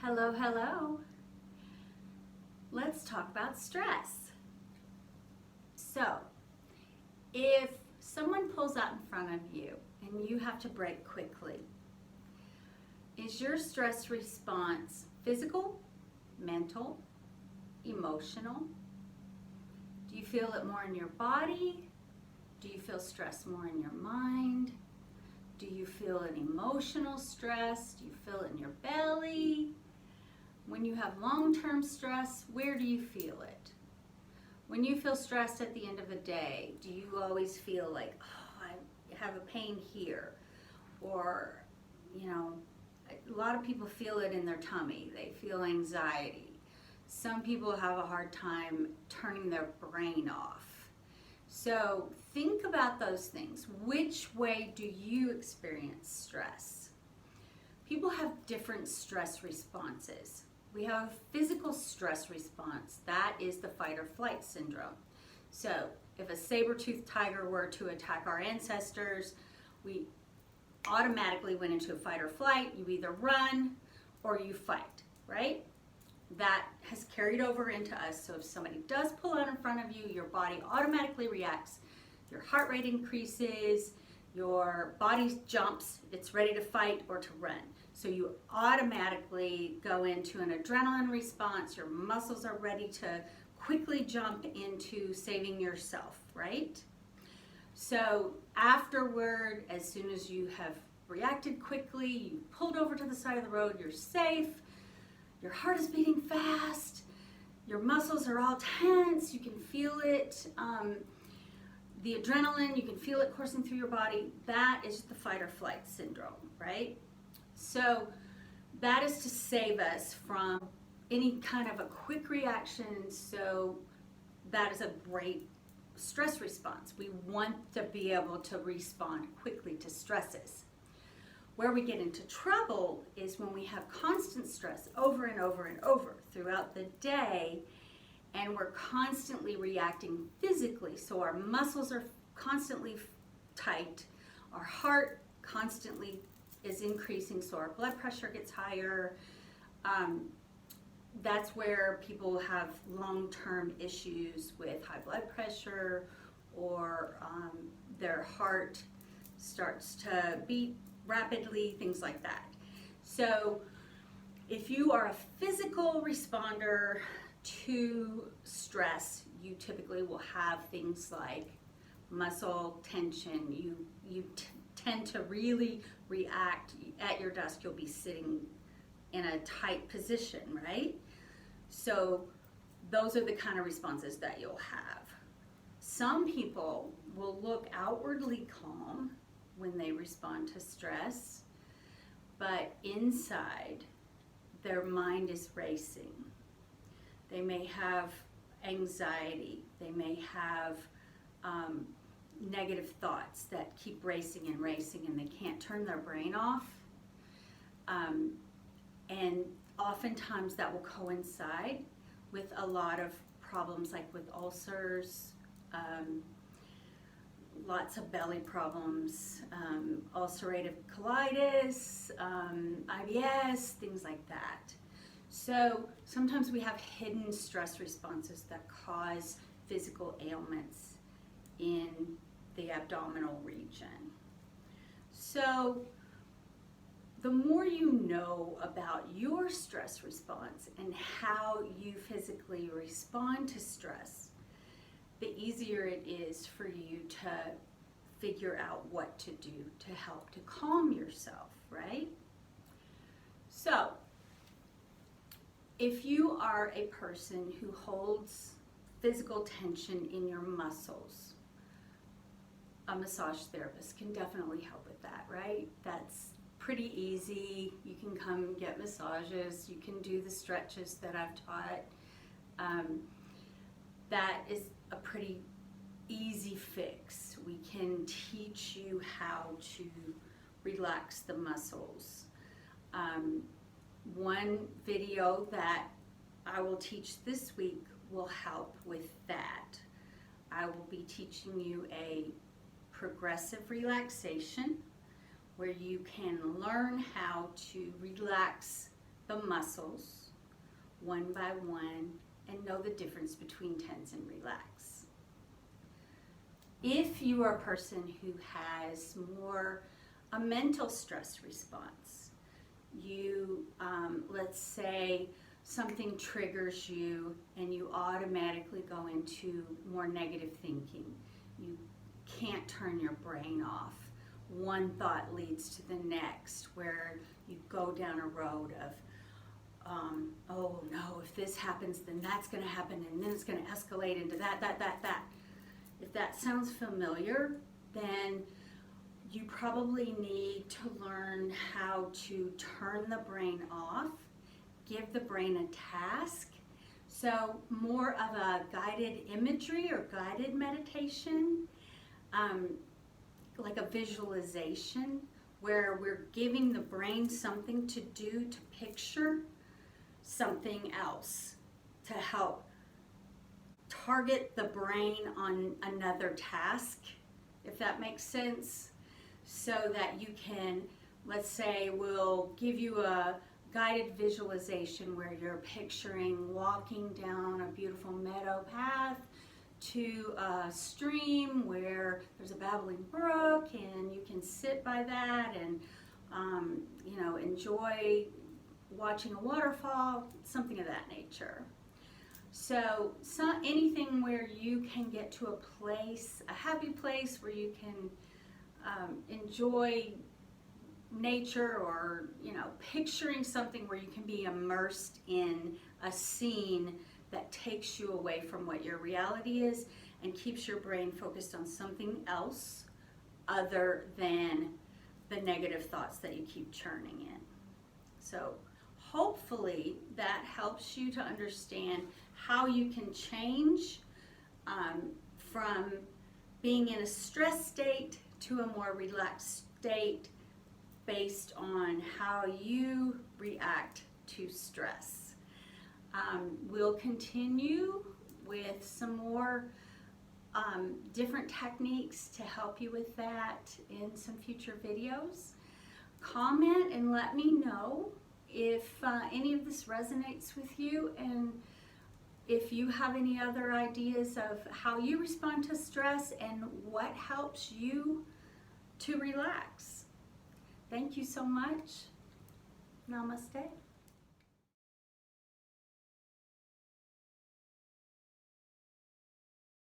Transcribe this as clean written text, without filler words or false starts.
Hello, hello. Let's talk about stress. So, if someone pulls out in front of you and you have to brake quickly, is your stress response physical, mental, emotional? Do you feel it more in your body? Do you feel stress more in your mind? Do you feel an emotional stress? Do you feel it in your belly? When you have long-term stress, where do you feel it? When you feel stressed at the end of a day, do you always feel like, oh, I have a pain here? Or, a lot of people feel it in their tummy. They feel anxiety. Some people have a hard time turning their brain off. So think about those things. Which way do you experience stress? People have different stress responses. We have a physical stress response. That is the fight or flight syndrome. So if a saber-toothed tiger were to attack our ancestors, we automatically went into a fight or flight. You either run or you fight, right? That has carried over into us. So if somebody does pull out in front of you, your body automatically reacts. Your heart rate increases, your body jumps, it's ready to fight or to run. So you automatically go into an adrenaline response. Your muscles are ready to quickly jump into saving yourself, right? So afterward, as soon as you have reacted quickly, you pulled over to the side of the road, you're safe, your heart is beating fast, your muscles are all tense, you can feel it, the adrenaline, you can feel it coursing through your body. That is the fight or flight syndrome, right? So that is to save us from any kind of a quick reaction. So that is a great stress response. We want to be able to respond quickly to stresses. Where we get into trouble is when we have constant stress over and over and over throughout the day, and we're constantly reacting physically. So our muscles are constantly tight, our heart constantly is increasing, so our blood pressure gets higher. That's where people have long-term issues with high blood pressure, or their heart starts to beat rapidly, things like that. So if you are a physical responder to stress, you typically will have things like muscle tension. You tend to really react. At your desk, you'll be sitting in a tight position, right? So those are the kind of responses that you'll have. Some people will look outwardly calm when they respond to stress, but inside their mind is racing. They may have anxiety. They may have negative thoughts that keep racing and racing, and they can't turn their brain off. And oftentimes that will coincide with a lot of problems, like with ulcers, lots of belly problems, ulcerative colitis, IBS, things like that. So sometimes we have hidden stress responses that cause physical ailments in the abdominal region. So the more you know about your stress response and how you physically respond to stress, the easier it is for you to figure out what to do to help to calm yourself, right? So if you are a person who holds physical tension in your muscles, a massage therapist can definitely help with that, right? That's pretty easy. You can come get massages. You can do the stretches that I've taught. That is a pretty easy fix. We can teach you how to relax the muscles. One video that I will teach this week will help with that. I will be teaching you a progressive relaxation where you can learn how to relax the muscles one by one and know the difference between tense and relax. If you are a person who has more a mental stress response, you, let's say something triggers you and you automatically go into more negative thinking. You can't turn your brain off. One thought leads to the next, where you go down a road of, oh no, if this happens, then that's going to happen, and then it's going to escalate into that. If that sounds familiar, then you probably need to learn how to turn the brain off, give the brain a task. So more of a guided imagery or guided meditation, like a visualization, where we're giving the brain something to do, to picture something else, to help target the brain on another task, if that makes sense, so that you can, let's say, we'll give you a guided visualization where you're picturing walking down a beautiful meadow path to a stream where there's a babbling brook, and you can sit by that and enjoy watching a waterfall, something of that nature. So anything where you can get to a place, a happy place where you can enjoy nature, or picturing something where you can be immersed in a scene that takes you away from what your reality is and keeps your brain focused on something else other than the negative thoughts that you keep churning in. So hopefully that helps you to understand how you can change from being in a stress state to a more relaxed state based on how you react to stress. We'll continue with some more different techniques to help you with that in some future videos. Comment and let me know if any of this resonates with you, and if you have any other ideas of how you respond to stress and what helps you to relax. Thank you so much. Namaste.